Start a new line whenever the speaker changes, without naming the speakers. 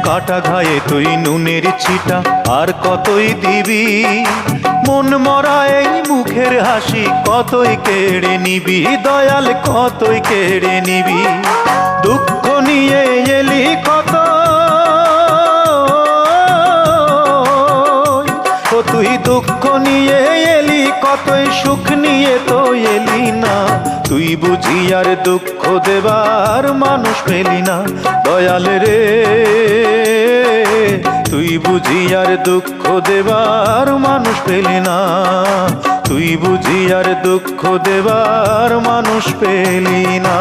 কাটা ঘায়ে তুই নুনের ছিটা আর কতই দিবি, মন মরা এই মুখের হাসি কতই কেড়ে নিবি, দয়াল কতই কেড়ে নিবি। দুঃখ নিয়ে এলি কত, ও তুই দুঃখ নিয়ে এলি কতই, সুখ নিয়ে তো এলি না। তুই বুঝি আর দুঃখ দেবার মানুষ পেলি না, দয়াল রে তুই বুঝি আর দুঃখ দেবার মানুষ পেলি না, তুই বুঝি আর দুঃখ দেবার মানুষ পেলি না।